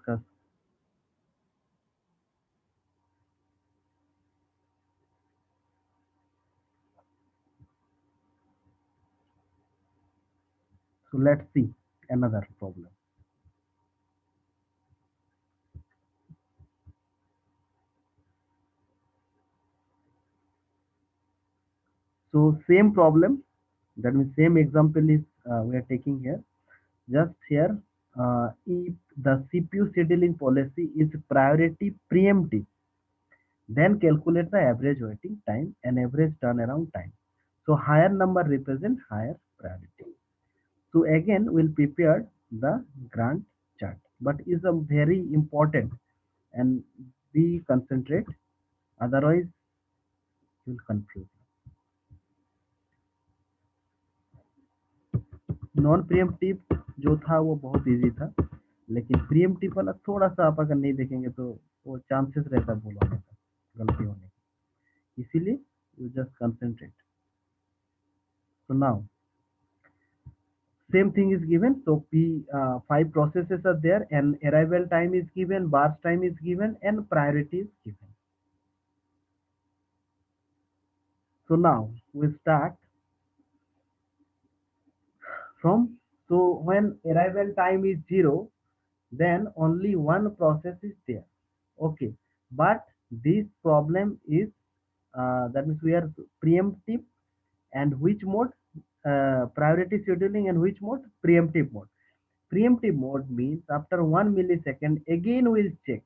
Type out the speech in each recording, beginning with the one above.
discuss. So let's see another problem. So same problem, that means same example is we are taking here. Just here, if the CPU scheduling policy is priority preemptive, then calculate the average waiting time and average turnaround time. So higher number represent higher priority. So again, we'll prepare the Gantt chart, but is a very important and be concentrate. Otherwise, you'll confuse. Non preemptive जो था वो बहुत easy था, लेकिन प्रियम्पटिव वाला थोड़ा सा आप अगर नहीं देखेंगे तो वो चांसेस रहता है भूल होने का, गलती होने का, इसीलिए you just concentrate. So now same thing is given. So five processes are there, and arrival time is given, burst time is given, and priority is given. So now we start from, so when arrival time is 0, then only one process is there. Okay, but this problem is that means we are preemptive, and which mode? Priority scheduling, and which mode? Preemptive mode. Preemptive mode means after 1 millisecond again we'll check.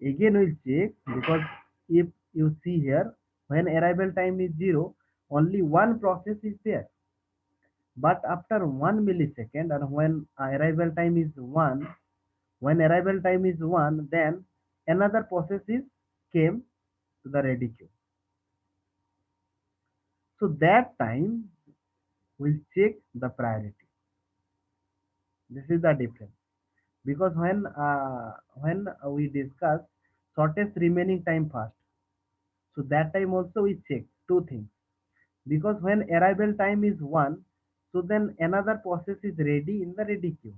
Again we'll check, because if you see here, when arrival time is 0, only one process is there. But after 1 millisecond, and when arrival time is 1, when arrival time is 1, then another process is came to the ready queue. So that time we'll check the priority. This is the difference. Because when we discuss shortest remaining time first, so that time also we check two things. Because when arrival time is 1, so then another process is ready in the ready queue.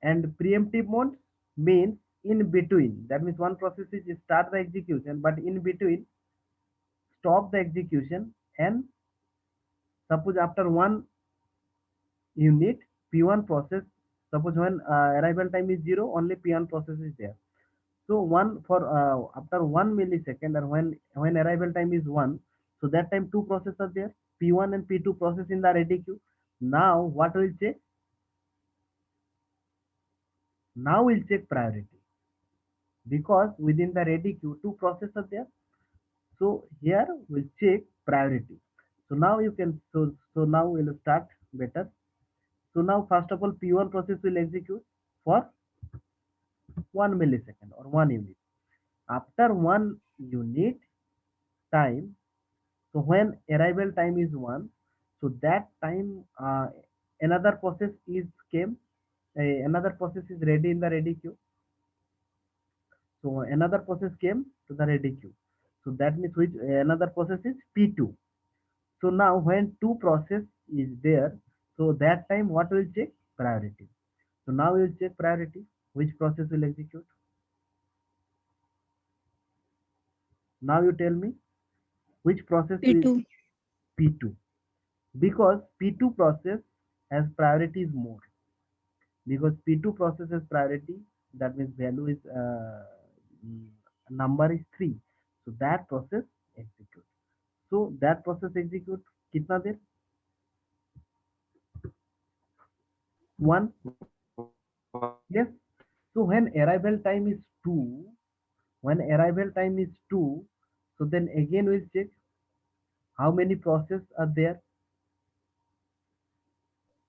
And preemptive mode means in between. That means one process is start the execution, but in between stop the execution, and suppose after one unit P1 process, suppose when arrival time is 0, only P1 process is there. So one for after 1 millisecond, and when arrival time is 1, so that time two processes are there, P1 and P2 process in the ready queue. Now what will check? Now we'll check priority, because within the ready queue two processes are there. So here we'll check priority. So now you can, so now we'll start better. So now first of all P1 process will execute for 1 millisecond or 1 unit. After 1 unit time, so when arrival time is 1, so that time another process is came, another process is ready in the ready queue. So another process came to the ready queue. So that means which another process is P2. So now when two process is there, so that time what will check? Priority. So now we will check priority. Which process will execute? Now you tell me which process is P2. P2, because P2 process has priority is more, because P2 process has priority, that means value is mm, number is 3. So that process execute. So that process execute kitna der? 1. Yes. So when arrival time is 2, when arrival time is 2, so then again we'll check how many process are there.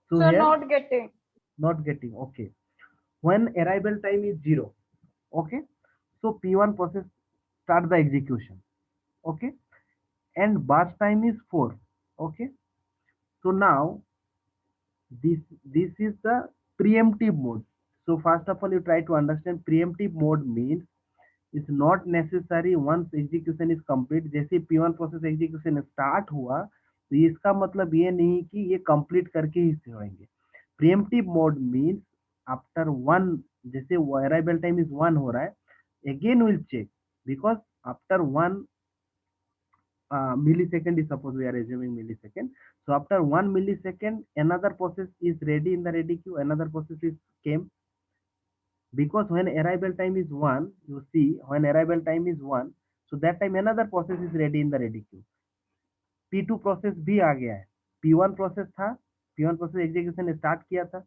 So So here not getting. not getting. Okay. When arrival time is 0, okay, so P1 process start the execution, okay, and burst time is 4, okay. So now this is the preemptive mode. So first of all you try to understand preemptive mode means it's not necessary once execution is complete, जैसे P1 process execution start हुआ तो इसका मतलब ये नहीं कि ये complete करके ही छोड़ेंगे. preemptive mode means after one, जैसे arrival time is 1 हो रहा है, again we'll check, because after 1 millisecond is, suppose we are assuming millisecond, so after 1 millisecond another process is ready in the ready queue, another process is came, because when arrival time is 1, you see when arrival time is 1, so that time another process is ready in the ready queue, P2 process भी आ गया है, P1 process था, P1 process execution start किया था,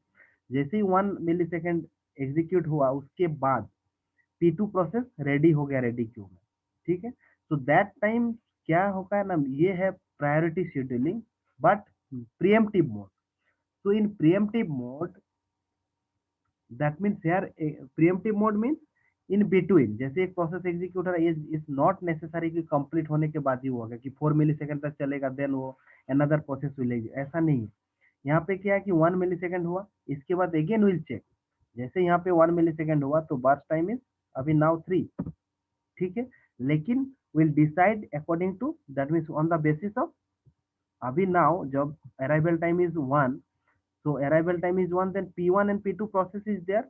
जैसे ही 1 मिली second execute हुआ उसके बाद P2 प्रोसेस रेडी हो गया रेडी क्यू में, ठीक है। तो दैट टाइम क्या होगा ना, ये है priority scheduling but pre-emptive mode. तो इन प्रिएम्प्टिव मोड, दैट मीन्स यार pre-emptive mode means in between, जैसे एक प्रोसेस एग्जीक्यूट हो रहा है, इज नॉट नेसेसरी कि कंप्लीट होने के बाद ही वो होगा कि 4 मिली सेकेंड तक चलेगा देन वो अनदर प्रोसेस मिलेगी, ऐसा नहीं है। यहाँ पे क्या है कि 1 मिली सेकेंड हुआ, इसके बाद अगेन विल चेक, जैसे यहाँ पे 1 मिली सेकेंड हुआ तो बर्स्ट टाइम इज अभी नाउ 3, ठीक है। लेकिन will decide according to, that means on the basis of, अभी नाउ जब arrival time is 1, so arrival time is 1, then P1 and P2 process is there,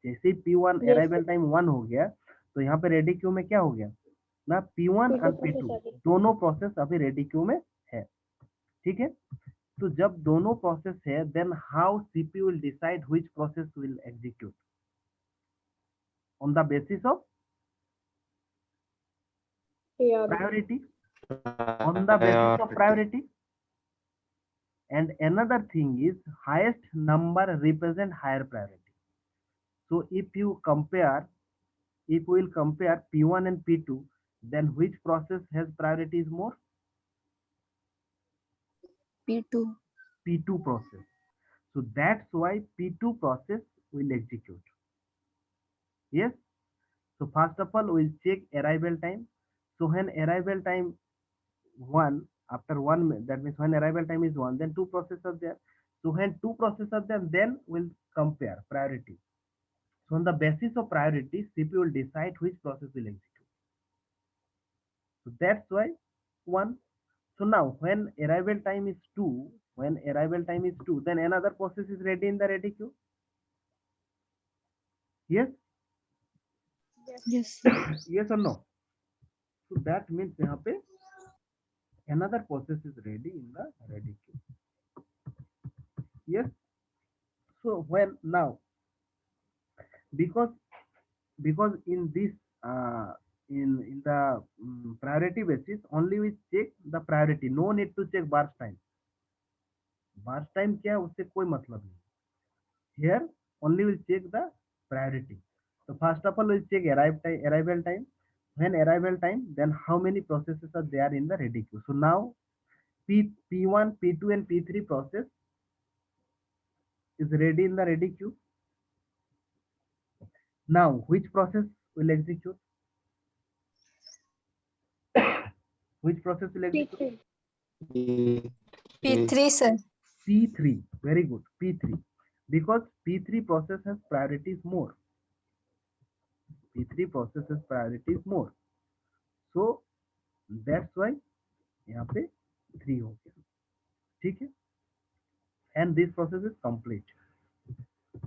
जैसे P1 Yes, अराइवल टाइम 1 हो गया तो यहाँ पे रेडी क्यू में क्या हो गया ना, P1 P2 और process P2 आ गई. दोनों प्रोसेस अभी रेडी क्यू में है, ठीक है। तो जब दोनों प्रोसेस है, then how CPU will decide which process will execute on the basis of Priority. Priority, on the basis of priority. And another thing is highest number represent higher priority. So if you compare, if we will compare P1 and P2, then which process has priorities more? P2. P2 process. So that's why P2 process will execute. Yes. So first of all, we'll check arrival time. So when arrival time 1, after 1, that means when arrival time is 1, then two processes are there. So when two processes are there, then we'll compare priority. So on the basis of priority, CPU will decide which process will execute. So that's why 1. So now when arrival time is 2, when arrival time is 2, then another process is ready in the ready queue. Yes? Yes. Yes or no? So that means यहाँ पे another process is ready in the ready queue. Yes? So when now, because in this uh, in the priority basis, only we check the priority, no need to check burst time. Burst time क्या है उससे कोई मतलब नहीं, here only will check the priority. So first of all we'll check arrival time, when arrival time, then how many processes are there in the ready queue. So now P1, P2 and P3 process is ready in the ready queue. Now which process will execute? Which process will execute? P3. P3, sir. P3, very good, P3, because P3 process has priorities more. P3 process has priorities more. So that's why यहाँ पे 3 हो गया, ठीक है। And this process is complete,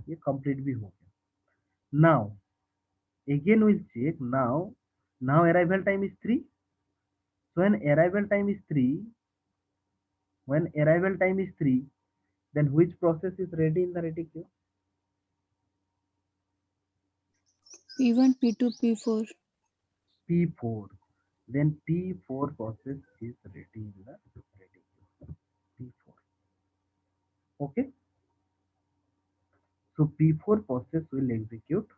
ये complete भी हो गया। Now again will check, now arrival time is 3, so when arrival time is 3, when arrival time is 3, then which process is ready in the ready queue? P1, P2, P4. P4, then P4 process is ready in the ready queue, P4, okay. So P4 process will execute,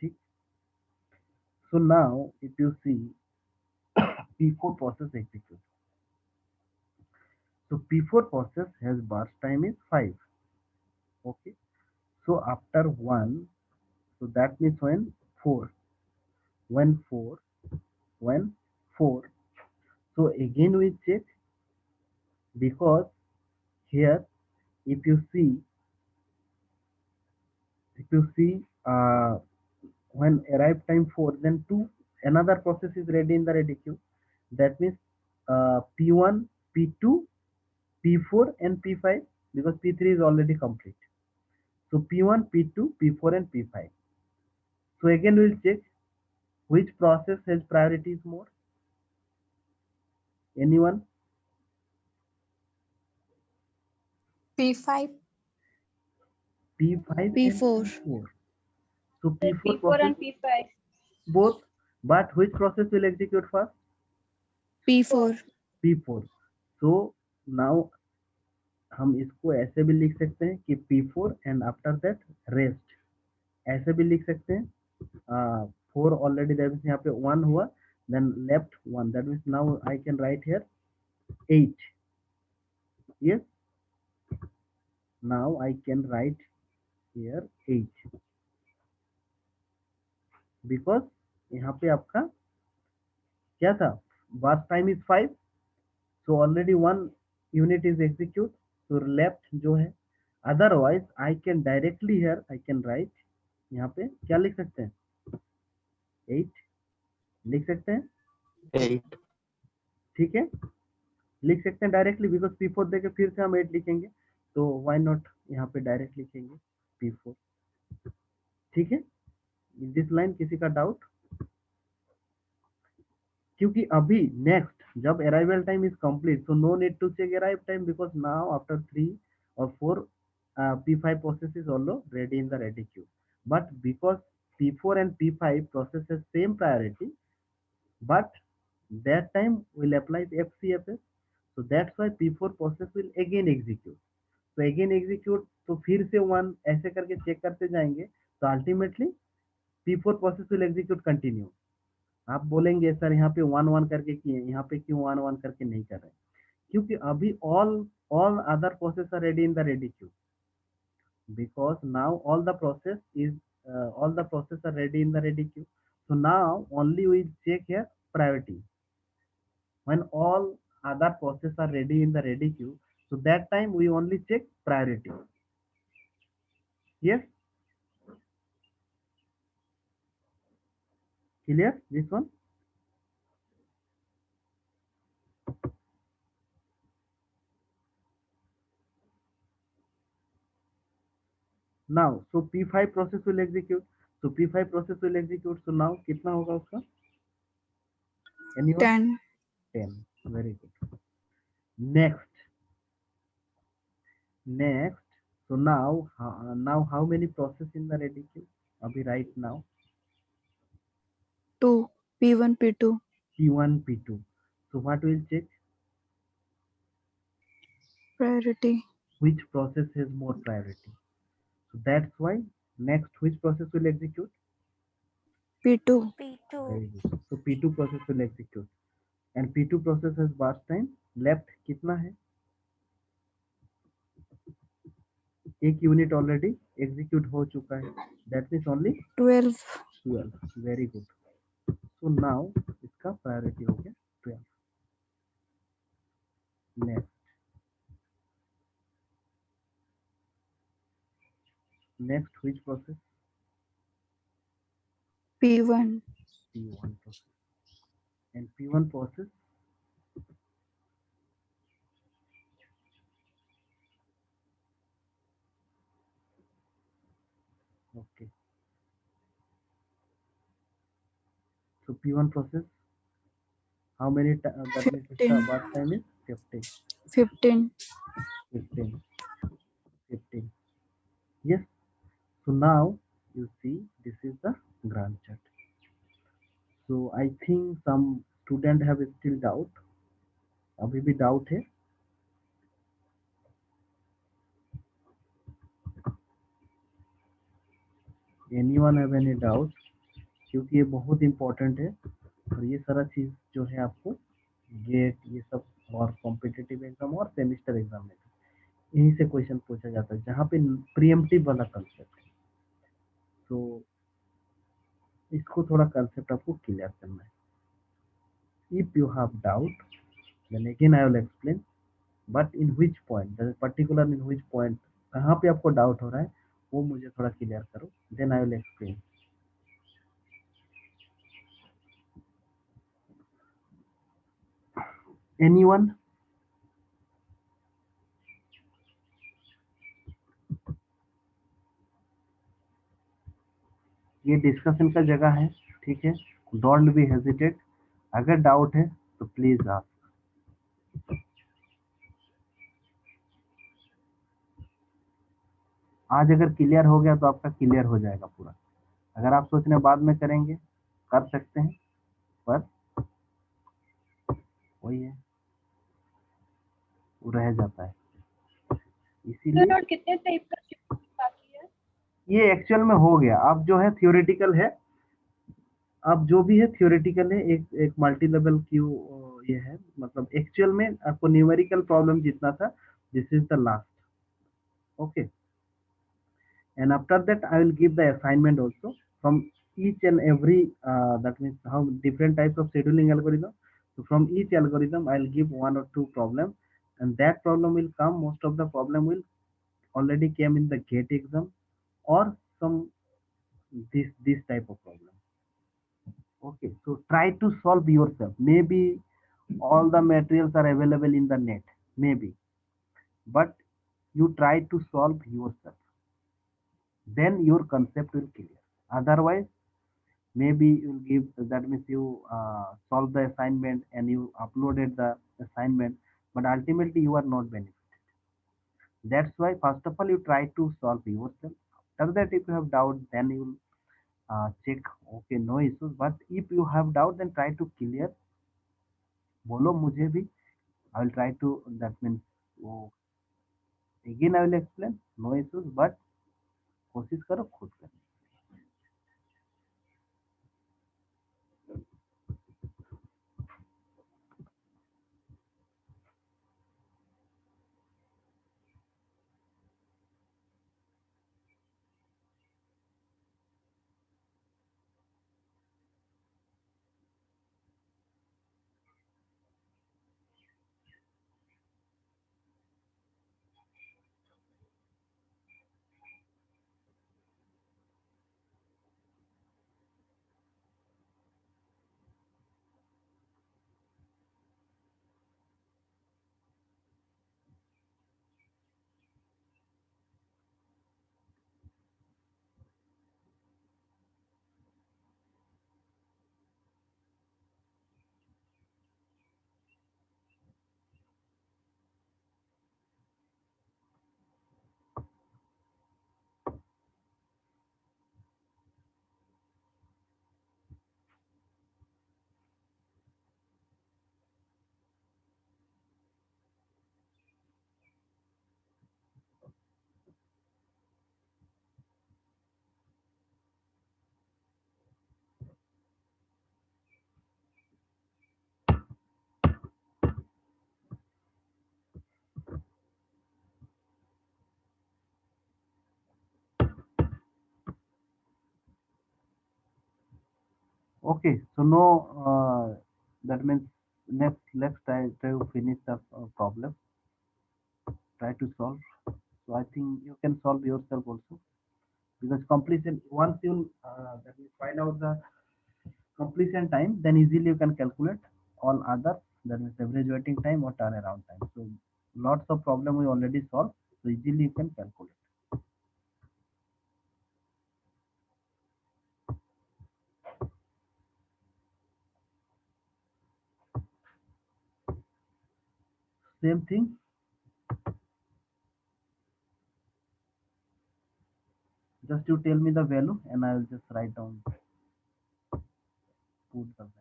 ठीक। So now if you see P4 process execute, so P4 process has burst time is 5, okay. So after 1, so that means when 4, when 4, when 4, so again we check, because here if you see, if you see when arrive time 4, then 2, another process is ready in the ready queue, that means P1, P2, P4 and P5 because P3 is already complete. So P1, P2, P4 and P5. So again we'll check which process has priorities more. Anyone? P5. P5 and P4. P4. So P4 P4 process and P5. both, but which process will execute first? P4. P4. So now हम इसको ऐसे भी लिख सकते हैं कि P4 and after that rest, ऐसे भी लिख सकते हैं 4 already, that means यहाँ पे 1 हुआ, then left 1, that means now I can write here 8. Yes, now I can write here 8 because यहाँ पे आपका क्या था, bath time is 5, so already 1 unit is execute, so left जो है, otherwise I can directly here I can write, यहाँ पे क्या लिख सकते हैं 8 लिख सकते हैं, 8. ठीक है, लिख सकते हैं डायरेक्टली बिकॉज P4 देके फिर से हम 8 लिखेंगे, तो व्हाई नॉट यहाँ पे डायरेक्ट लिखेंगे P4, ठीक है। दिस लाइन किसी का डाउट? क्योंकि अभी नेक्स्ट जब arrival time is complete, so no need to check arrive time because now after 3 or 4 P5 process is also ready in the ready queue, but because P4 and P5 processes same priority, but that time will apply the FCFS, so that's why P4 process will again execute, तो again execute, तो फिर से 1 ऐसे करके check करते जाएंगे, तो ultimately P4 process will execute continue. आप बोलेंगे सर यहाँ पे 1 1 करके किए, यहाँ पे क्यों 1 1 करके नहीं कर रहे? क्योंकि अभी all other process are ready in the ready queue, because now all the process are ready in the ready queue, so now only we check here priority. When all other process are ready in the ready queue, so that time we only check priority. Yes, clear this one? Now so P5 process will execute, so P5 process will execute, so now कितना होगा उसका? Anyone? 10. 10. Very good. Next, so now how many process in the ready queue abhi right now? 2. P1, P2. P1, P2. So what will check? Priority. Which process has more priority? So that's why next which process will execute? P2. P2. Very good. So P2 process will execute, and P2 process has burst time left कितना है? एक unit already execute हो चुका है, that means only 12. 12. Very good. So now इसका priority हो गया 12। Next which process? P1. P1 process, and P1 process okay, so P1 process how many that means its 15. burst time is 15. 15. 15. 15. Yes, so now you see this is the Gantt chart. So I think some student have still doubt, अभी भी doubt है? Anyone have any doubt? क्योंकि ये बहुत important है, और ये सारा चीज जो है आपको गेट ये सब और कॉम्पिटिटिव एग्जाम और सेमिस्टर एग्जाम में यहीं से क्वेश्चन पूछा जाता है, जहाँ पे प्रीएम्प्टिव वाला कंसेप्ट है। तो इसको थोड़ा कंसेप्ट आपको क्लियर करना है। If you have doubt then again I will explain, but in which point, particular in which point, कहाँ पे आपको डाउट हो रहा है वो मुझे थोड़ा क्लियर करो, then I will explain. Anyone? ये डिस्कशन का जगह है, ठीक है, डोंट बी हेजिटेट, अगर डाउट है तो प्लीज आप। आज अगर क्लियर हो गया तो आपका क्लियर हो जाएगा पूरा, अगर आप सोचने बाद में करेंगे कर सकते हैं, पर वही है, वो रह जाता है, इसीलिए और कितने टाइप का शिफ्टिंग बाकी है? ये एक्चुअल में हो गया। अब जो है थियोरेटिकल है, अब जो भी है थियोरेटिकल है, एक एक मल्टी लेवल क्यू ये है, मतलब एक्चुअल में आपको न्यूमेरिकल प्रॉब्लम जितना था, this is the last, okay. And after that I will give the assignment also from each and every that means how different types of scheduling algorithm. So from each algorithm I'll give one or two problem, and that problem will come, most of the problem will already came in the gate exam or some this type of problem, okay. So try to solve yourself, maybe all the materials are available in the net, maybe, but you try to solve yourself, then your concept will clear. Otherwise maybe you'll give, that means you solve the assignment and you uploaded the assignment, but ultimately you are not benefited. That's why first of all you try to solve yourself. After that if you have doubt then you will check, okay, no issues, but if you have doubt then try to clear, बोलो मुझे भी, I will try to, that means वो again I will explain, no issues, but कोशिश करो खुद करने। Okay, so no, that means next let's try to finish the problem. Try to solve. So I think you can solve yourself also, because completion, once you that means find out the completion time, then easily you can calculate all other, that means average waiting time or turnaround time. So lots of problem we already solved, so easily you can calculate. Same thing, just you tell me the value and I will just write down, put the value.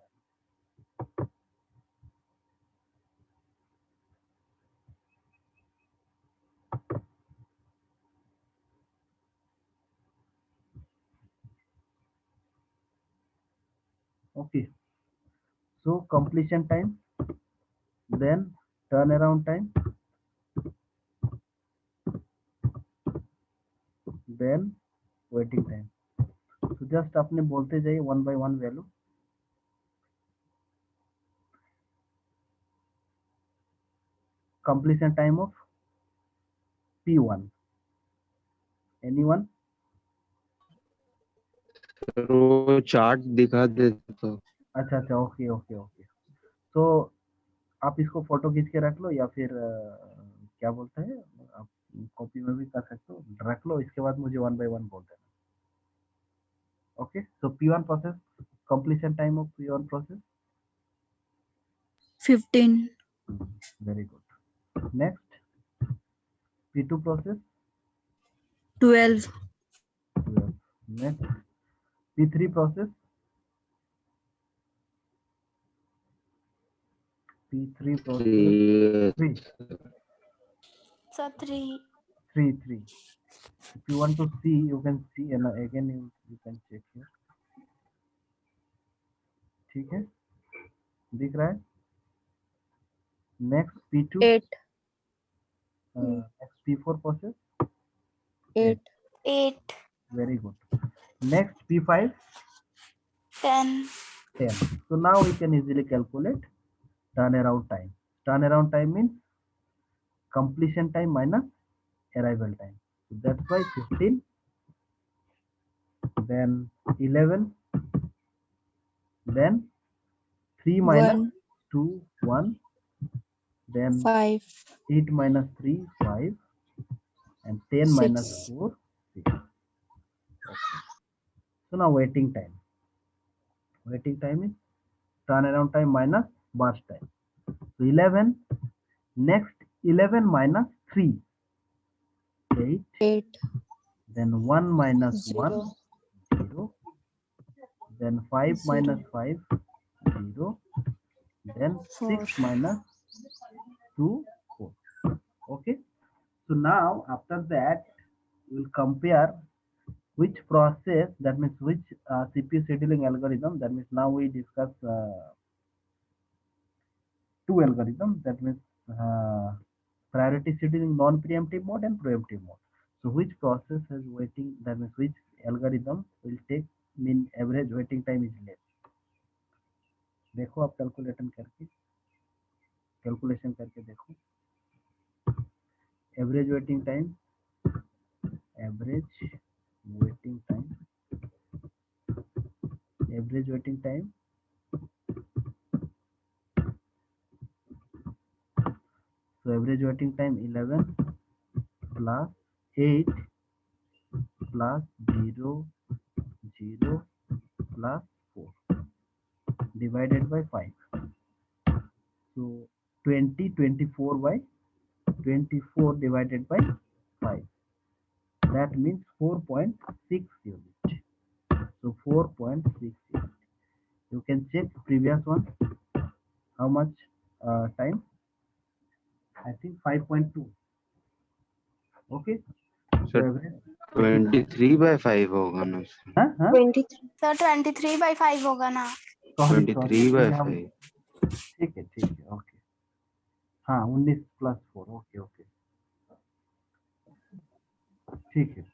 Okay, so completion time, then turnaround time, then waiting time. So just आपने बोलते जाइए one by one value. Completion time of P1. Anyone? वो chart दिखा दे तो। अच्छा अच्छा, okay okay okay. तो आप इसको फोटो खींच के रख लो, या फिर क्या बोलते हैं, आप कॉपी में भी कर सकते हो, रख लो, इसके बाद मुझे वन बाय वन बोल देना। Okay, so P1 process, completion time of P1 process. 15. Very good. Next, P2 process, 12. 12. Next, P3 process, P3 process, 3. 3, So 3. 3, 3. If you want to see, you can see, and again you can check here. ठीक है, दिख रहा है? Next P2, 8. next P4 process, 8. 8. very good. Next P5, 10. 10. So now we can easily calculate turnaround time. Turnaround time means completion time minus arrival time. So that's why 15, then 11, then 3 minus 1. 2, 1, then 5. 8 minus 3, 5, and 10 minus 6. 4, 6. Okay. So now waiting time. Waiting time is turnaround time minus burst time. So 11, next 11 minus 3, 8, 8. then 1 minus 1, 0. 0, then 5 0. minus 5, 0, then 4. 6 minus 2, 4. Okay, so now after that we'll compare which process, that means which CPU scheduling algorithm, that means now we discuss two algorithms, that means priority scheduling non-preemptive mode and preemptive mode. So which process has waiting, that means which algorithm will take mean average waiting time is less. देखो आप calculation करके देखो average waiting time, average waiting time, average waiting time, so average waiting time 11 plus 8 plus 0 0 plus 4 divided by 5. So 20 24 by 24 divided by 5. That means 4.6 unit. So 4.6 unit. You can check previous one. How much time? I think 5.2. Okay. So sir average. 23/5 होगा ना sir? हाँ हाँ. 23. So 23/5 होगा ना. Sorry 23/5. ठीक है okay. हाँ 19 plus 4. Okay okay ठीक है.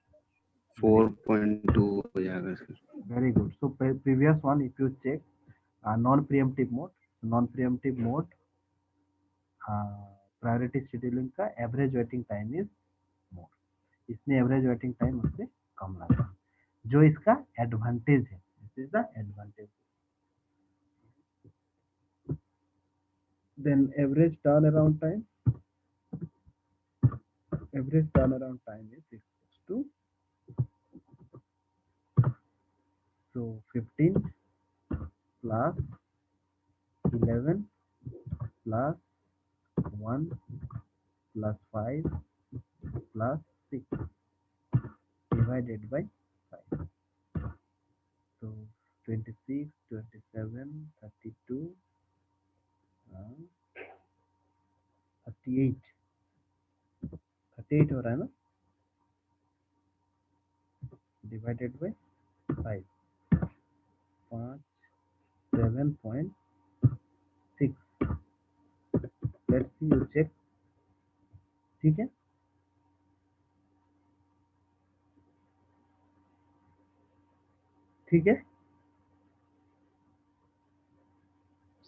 4.2 हो जाएगा sir. Very good. So previous one, if you check non-preemptive mode, non-preemptive mode priority scheduling का average waiting time is more. इसमें average waiting time उससे कम लगा, जो इसका advantage है. This is the advantage. Then average turnaround time is equals to, so 15 plus 11 plus 1 plus 5 plus 6 divided by 5. So 26, 27, 32, 38. 38 हो रहा है ना, divided by 5. 7.6. Let's see, you check. ठीक है, ठीक है.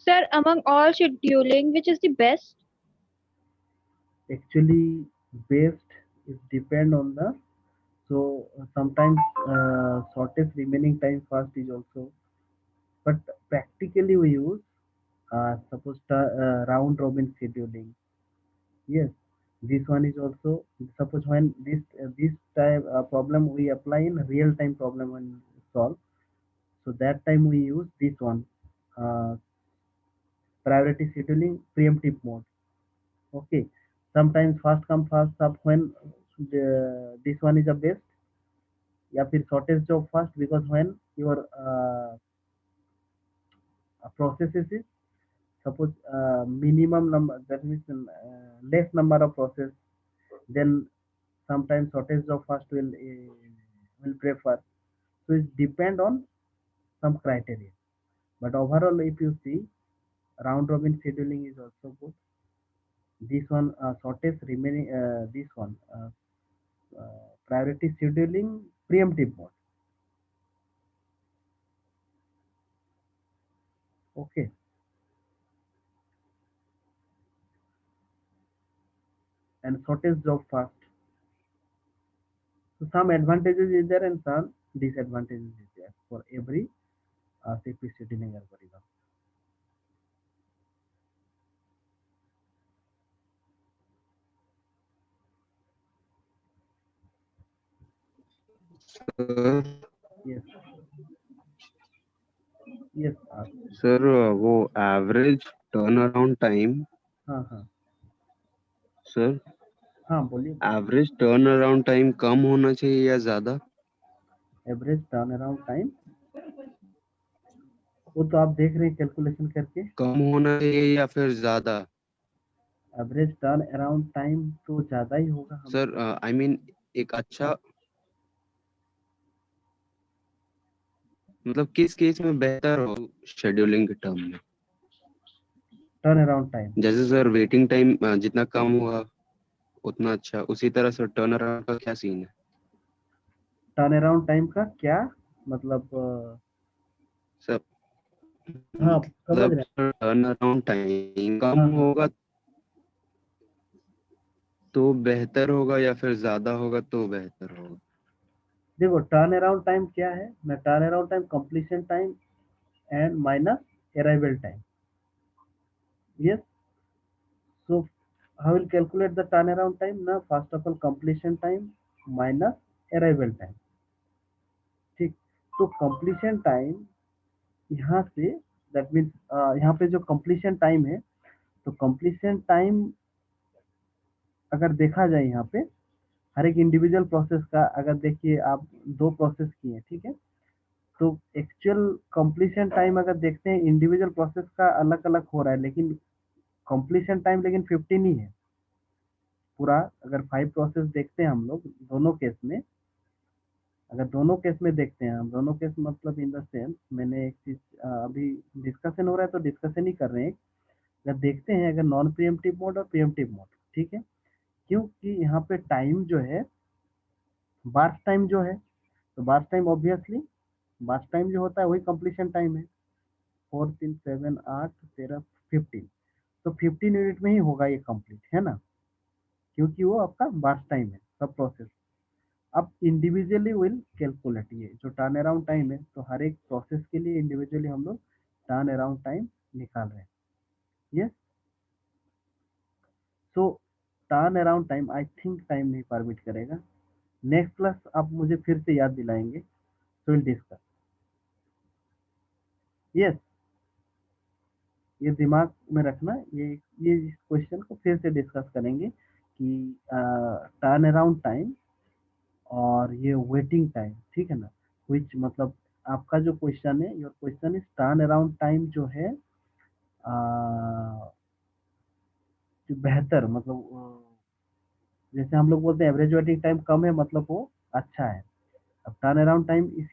Sir, among all scheduling, which is the best? Actually best is depend on the, so sometimes shortest remaining time first is also, but practically we use suppose round robin scheduling. Yes, this one is also, suppose when this time problem we apply in real time problem when solve. So that time we use this one, uh, priority scheduling preemptive mode. Okay, sometimes first come first serve when this one is the best, या फिर shortest job first, because when your processes is suppose minimum number, that means less number of process, then sometimes shortest job first will prefer. So it depend on some criteria, but overall if you see, round robin scheduling is also good. This one shortest remaining, this one priority scheduling preemptive mode. Okay, and shortest job first. So some advantages is there and some disadvantages is there for every CP scheduling algorithm. Sir Yes, yes, sir वो average turn around time हाँ, sir बोलिए। Average turn around time कम होना चाहिए या ज्यादा? Average turn around time वो तो आप देख रहे हैं कैलकुलेशन करके, कम होना चाहिए या फिर ज्यादा? एवरेज टर्न अराउंड टाइम तो ज्यादा ही होगा। सर आई मीन एक अच्छा, मतलब किस केस में बेहतर हो शेड्यूलिंग के टर्म में? टर्न अराउंड टाइम, जैसे सर वेटिंग टाइम जितना कम हुआ उतना अच्छा, उसी तरह सर टर्न अराउंड का क्या सीन है? टर्न अराउंड टाइम का क्या मतलब? सब हाँ, समझ मतलब रहे हैं। टर्न अराउंड टाइम कम हाँ, होगा तो बेहतर होगा या फिर ज्यादा होगा तो बेहतर होगा? देखो टर्न अराउंड टाइम क्या है ना, turn around time completion time and minus arrival time. Yes, so how will calculate the turnaround time? ना first of all completion time minus arrival time। ठीक, तो completion time यहाँ से, that means यहाँ पे जो completion time है, तो completion time अगर देखा जाए यहाँ पे हर एक इंडिविजुअल प्रोसेस का, अगर देखिए आप दो प्रोसेस किए, ठीक है, तो एक्चुअल कंप्लीशन टाइम अगर देखते हैं इंडिविजुअल प्रोसेस का अलग अलग हो रहा है, लेकिन कंप्लीशन टाइम लेकिन 15 ही है पूरा। अगर 5 प्रोसेस देखते हैं हम लोग दोनों केस में, अगर दोनों केस में देखते हैं हम, दोनों केस मतलब इन द सेंस, मैंने एक चीज अभी डिस्कशन हो रहा है तो डिस्कशन ही कर रहे हैं। अगर देखते हैं, अगर नॉन प्रीएम्प्टिव मोड और प्रीएम्प्टिव मोड, ठीक है, क्योंकि यहाँ पे टाइम जो है, बार्स टाइम जो है, तो bars time obviously, bars time जो होता है वही कंप्लीशन टाइम है। 4 3 7 8 13 15, तो 15 यूनिट में ही होगा ये कंप्लीट, है ना, क्योंकि वो आपका बार्स टाइम है सब प्रोसेस। अब इंडिविजुअली विल कैलकुलेट, ये जो टर्न अराउंड टाइम है, तो हर एक प्रोसेस के लिए इंडिविजुअली हम लोग टर्न अराउंड टाइम निकाल रहे हैं। Yes, so turn around time I think time नहीं परमिट करेगा। नेक्स्ट क्लास आप मुझे फिर से याद दिलाएंगे, सो विल डिस्कस। यस, ये दिमाग में रखना, ये इस क्वेश्चन को फिर से डिस्कस करेंगे कि टर्न अराउंड टाइम और ये वेटिंग टाइम, ठीक है ना, विच मतलब आपका जो क्वेश्चन है, your question is turn around time जो है जो बेहतर, मतलब जैसे हम लोग बोलते हैं एवरेज वेटिंग टाइम कम है मतलब वो अच्छा है। अब टर्न अराउंड टाइम इसी